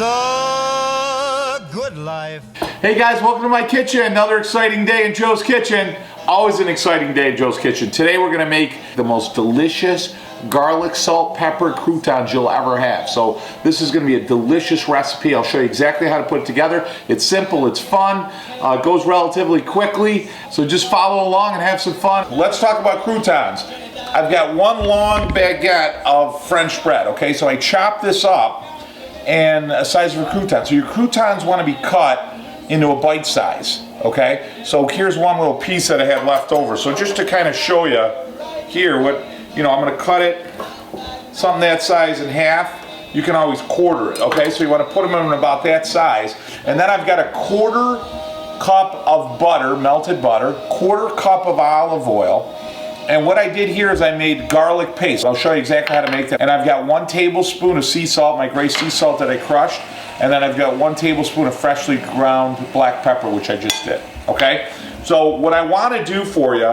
the good life. Hey guys, welcome to my kitchen. Another exciting day in Joe's kitchen. Always an exciting day in Joe's kitchen. Today we're gonna make the most delicious garlic, salt, pepper croutons you'll ever have. So this is gonna be a delicious recipe. I'll show you exactly how to put it together. It's simple, it's fun, goes relatively quickly. So just follow along and have some fun. Let's talk about croutons. I've got one long baguette of French bread, okay? So I chop this up and a size of a crouton. So your croutons wanna be cut into a bite size, okay? So here's one little piece that I had left over. So just to kind of show you here what, I'm gonna cut it something that size in half. You can always quarter it, okay? So you wanna put them in about that size. And then I've got a quarter cup of butter, melted butter, quarter cup of olive oil. And what I did here is I made garlic paste. I'll show you exactly how to make that. And I've got 1 tablespoon of sea salt, my gray sea salt that I crushed. And then I've got 1 tablespoon of freshly ground black pepper, which I just did, okay? So what I wanna do for you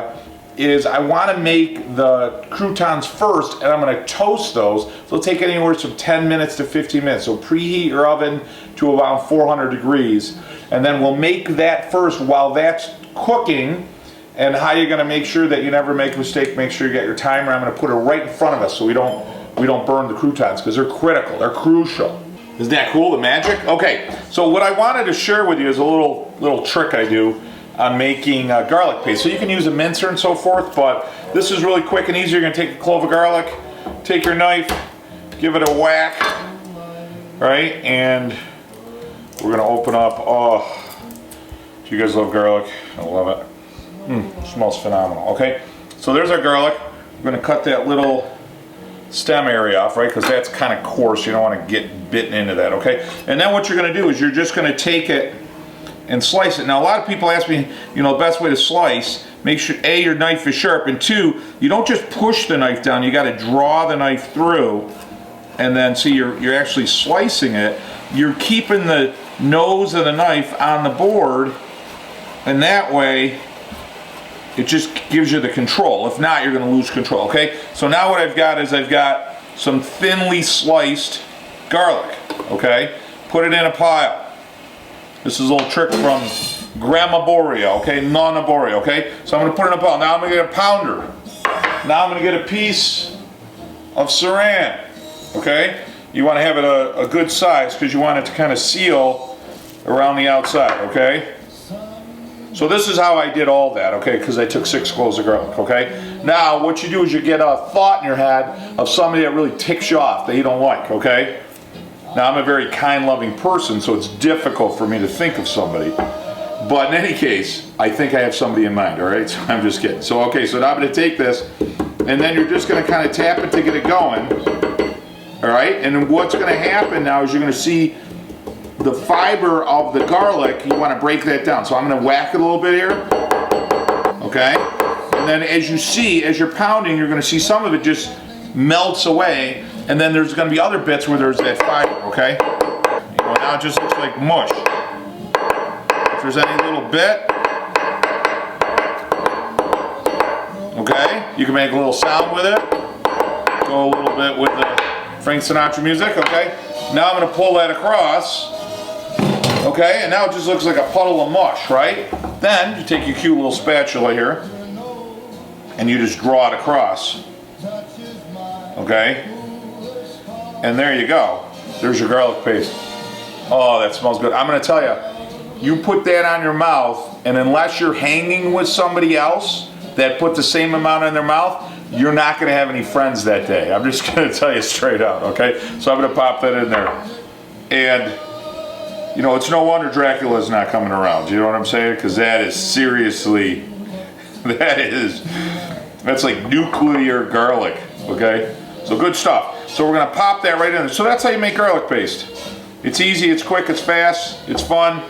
is I wanna make the croutons first, and I'm gonna toast those. So it'll take anywhere from 10 minutes to 15 minutes. So preheat your oven to about 400 degrees. And then we'll make that first while that's cooking. And how you're gonna make sure that you never make a mistake, make sure you get your timer. I'm gonna put it right in front of us so we don't burn the croutons, because they're critical, they're crucial. Isn't that cool, the magic? Okay, so what I wanted to share with you is a little trick I do on making garlic paste. So you can use a mincer and so forth, but this is really quick and easy. You're gonna take a clove of garlic, take your knife, give it a whack, right? And we're gonna open up, do you guys love garlic? I love it. Smells phenomenal, okay? So there's our garlic. We're gonna cut that little stem area off, right? Because that's kind of coarse. You don't want to get bitten into that, okay? And then what you're going to do is you're just going to take it and slice it. Now, a lot of people ask me, the best way to slice, make sure, A, your knife is sharp, and 2, you don't just push the knife down. You got to draw the knife through, and then see you're actually slicing it. You're keeping the nose of the knife on the board, and that way it just gives you the control. If not, you're gonna lose control, okay? So now what I've got is I've got some thinly sliced garlic, okay? Put it in a pile. This is a little trick from Grandma Borea, okay? Nonna Borea, okay? So I'm gonna put it in a pile. Now I'm gonna get a pounder. Now I'm gonna get a piece of saran, okay? You wanna have it a good size because you want it to kind of seal around the outside, okay? So this is how I did all that, okay, because I took 6 cloves of garlic, okay? Now, what you do is you get a thought in your head of somebody that really ticks you off, that you don't like, okay? Now, I'm a very kind, loving person, so it's difficult for me to think of somebody. But in any case, I think I have somebody in mind, all right? So I'm just kidding. So, okay, so now I'm gonna take this, and then you're just gonna kind of tap it to get it going, all right? And then what's gonna happen now is you're gonna see the fiber of the garlic, you want to break that down. So I'm going to whack it a little bit here, okay? And then as you see, as you're pounding, you're going to see some of it just melts away, and then there's going to be other bits where there's that fiber, okay? Now it just looks like mush. If there's any little bit, okay, you can make a little sound with it. Go a little bit with the Frank Sinatra music, okay? Now I'm going to pull that across. Okay, and now it just looks like a puddle of mush, right? Then you take your cute little spatula here and you just draw it across. Okay? And there you go. There's your garlic paste. Oh, that smells good. I'm gonna tell you, you put that on your mouth, and unless you're hanging with somebody else that put the same amount in their mouth, you're not gonna have any friends that day. I'm just gonna tell you straight out, okay? So I'm gonna pop that in there. And it's no wonder Dracula's not coming around. You know what I'm saying? Because that is seriously, that's like nuclear garlic, okay? So good stuff. So we're gonna pop that right in there. So that's how you make garlic paste. It's easy, it's quick, it's fast, it's fun.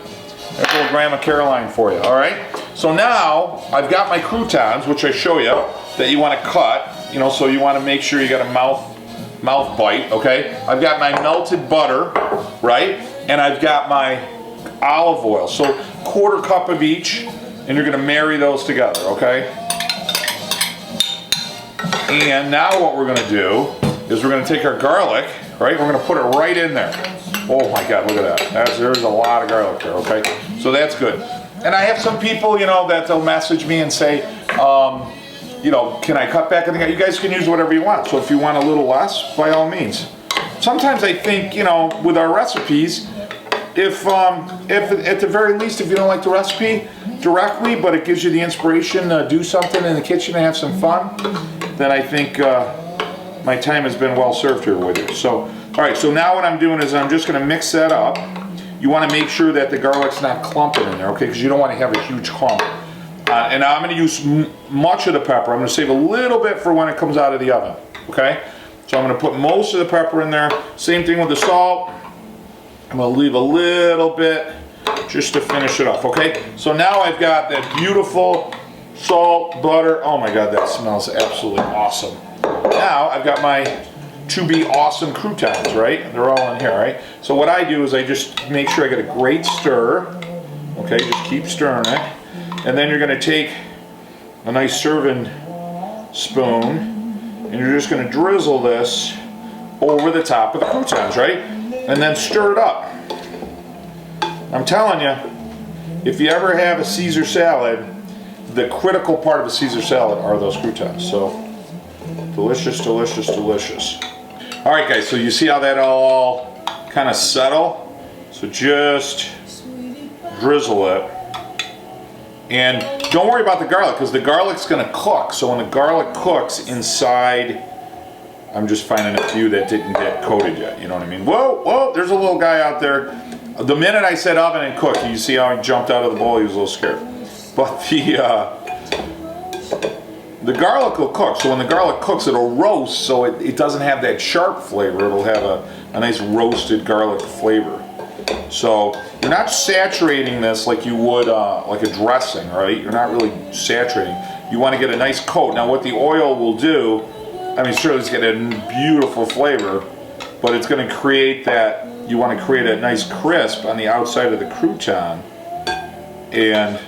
That's little Grandma Caroline for you, all right? So now I've got my croutons, which I show you, that you wanna cut, so you wanna make sure you got a mouth bite, okay? I've got my melted butter, right? And I've got my olive oil. So 1/4 cup of each, and you're gonna marry those together, okay? And now what we're gonna do is we're going to take our garlic, right? We're going to put it right in there. Oh my God, look at that. There's a lot of garlic there, okay? So that's good. And I have some people, you know, that they'll message me and say, you know, can I cut back? You guys can use whatever you want. So if you want a little less, by all means. Sometimes I think, you know, with our recipes, if at the very least, if you don't like the recipe directly, but it gives you the inspiration to do something in the kitchen and have some fun, then I think my time has been well served here with you. So, all right, so now what I'm doing is I'm just gonna mix that up. You wanna make sure that the garlic's not clumping in there, okay? Because you don't wanna have a huge clump. And now I'm gonna use much of the pepper. I'm gonna save a little bit for when it comes out of the oven, okay? So I'm gonna put most of the pepper in there. Same thing with the salt. I'm gonna leave a little bit just to finish it off, okay? So now I've got that beautiful salt, butter. Oh my God, that smells absolutely awesome. Now I've got my to-be awesome croutons, right? They're all in here, right? So what I do is I just make sure I get a great stir, okay? Just keep stirring it. And then you're gonna take a nice serving spoon and you're just gonna drizzle this over the top of the croutons, right? And then stir it up. I'm telling you, if you ever have a Caesar salad, the critical part of a Caesar salad are those croutons. So delicious, delicious, delicious. All right, guys, so you see how that all kind of settle? So just drizzle it. And don't worry about the garlic, because the garlic's gonna cook. So when the garlic cooks inside, I'm just finding a few that didn't get coated yet, you know what I mean? Whoa, whoa, there's a little guy out there. The minute I said oven and cook, you see how he jumped out of the bowl, he was a little scared. But the garlic will cook, so when the garlic cooks, it'll roast, so it doesn't have that sharp flavor. It'll have a nice roasted garlic flavor. So you're not saturating this like you would like a dressing, right? You're not really saturating. You want to get a nice coat. Now what the oil will do, I mean, sure, it's got a beautiful flavor, but it's going to create that, you want to create a nice crisp on the outside of the crouton. And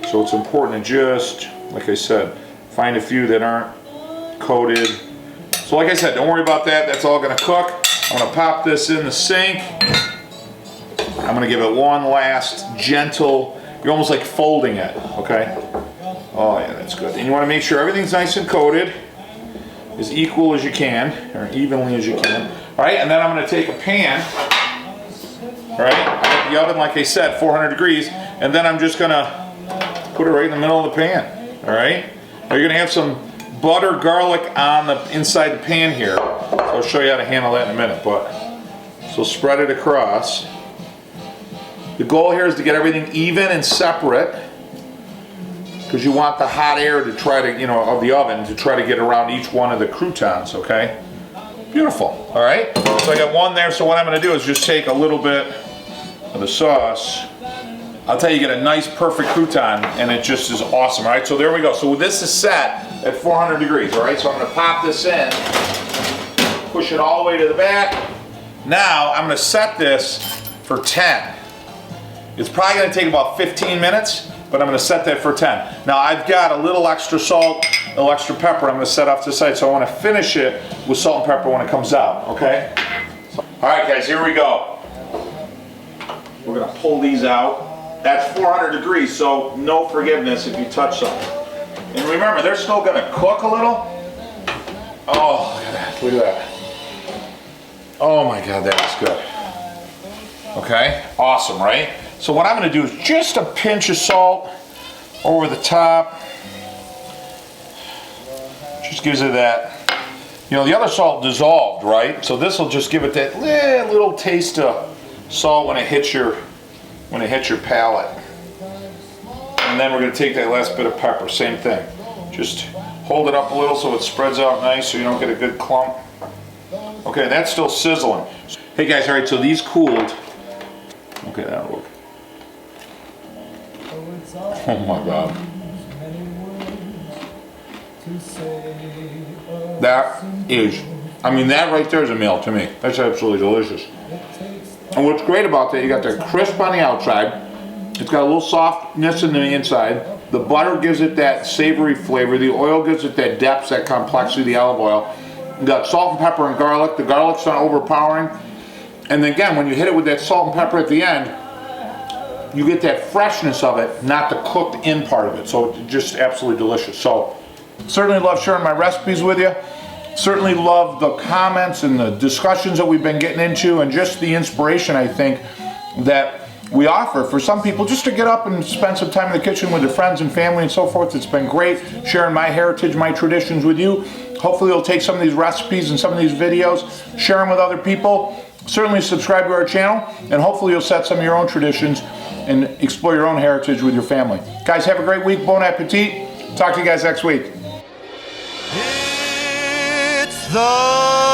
so it's important to just, like I said, find a few that aren't coated. So like I said, don't worry about that. That's all going to cook. I'm going to pop this in the sink. I'm going to give it one last gentle, you're almost like folding it, okay? Oh yeah, that's good. And you want to make sure everything's nice and coated, as equal as you can, or evenly as you can. All right, and then I'm going to take a pan, all right? I got the oven, like I said, 400 degrees, and then I'm just going to put it right in the middle of the pan, all right? Now you're going to have some butter garlic on the inside the pan here. So I'll show you how to handle that in a minute, but so spread it across. The goal here is to get everything even and separate, because you want the hot air to try to, you know, of the oven to try to get around each one of the croutons, okay? Beautiful, all right? So I got one there, so what I'm gonna do is just take a little bit of the sauce. I'll tell you, you get a nice perfect crouton, and it just is awesome, all right? So there we go. So this is set at 400 degrees, all right? So I'm gonna pop this in, push it all the way to the back. Now I'm gonna set this for 10. It's probably gonna take about 15 minutes, but I'm gonna set that for 10. Now I've got a little extra salt, a little extra pepper I'm gonna set off to the side, so I wanna finish it with salt and pepper when it comes out, okay? All right guys, here we go. We're gonna pull these out. That's 400 degrees, so no forgiveness if you touch something. And remember, they're still gonna cook a little. Oh, look at that, look at that. Oh my God, that is good. Okay, awesome, right? So what I'm going to do is just a pinch of salt over the top. Just gives it that, you know, the other salt dissolved, right? So this will just give it that little taste of salt when it hits your palate. And then we're going to take that last bit of pepper, same thing. Just hold it up a little so it spreads out nice so you don't get a good clump. Okay, that's still sizzling. Hey guys, all right, so these cooled. Okay, that'll work. Oh my God. That is, I mean, that right there is a meal to me. That's absolutely delicious. And what's great about that, you got that crisp on the outside. It's got a little softness in the inside. The butter gives it that savory flavor. The oil gives it that depth, that complexity, the olive oil. You got salt and pepper and garlic. The garlic's not overpowering. And then again, when you hit it with that salt and pepper at the end, you get that freshness of it, not the cooked in part of it. So it's just absolutely delicious. So certainly love sharing my recipes with you. Certainly love the comments and the discussions that we've been getting into, and just the inspiration, I think, that we offer for some people just to get up and spend some time in the kitchen with their friends and family and so forth. It's been great sharing my heritage, my traditions with you. Hopefully you'll take some of these recipes and some of these videos, share them with other people. Certainly subscribe to our channel, and hopefully you'll set some of your own traditions and explore your own heritage with your family. Guys, have a great week. Bon appetit. Talk to you guys next week. It's the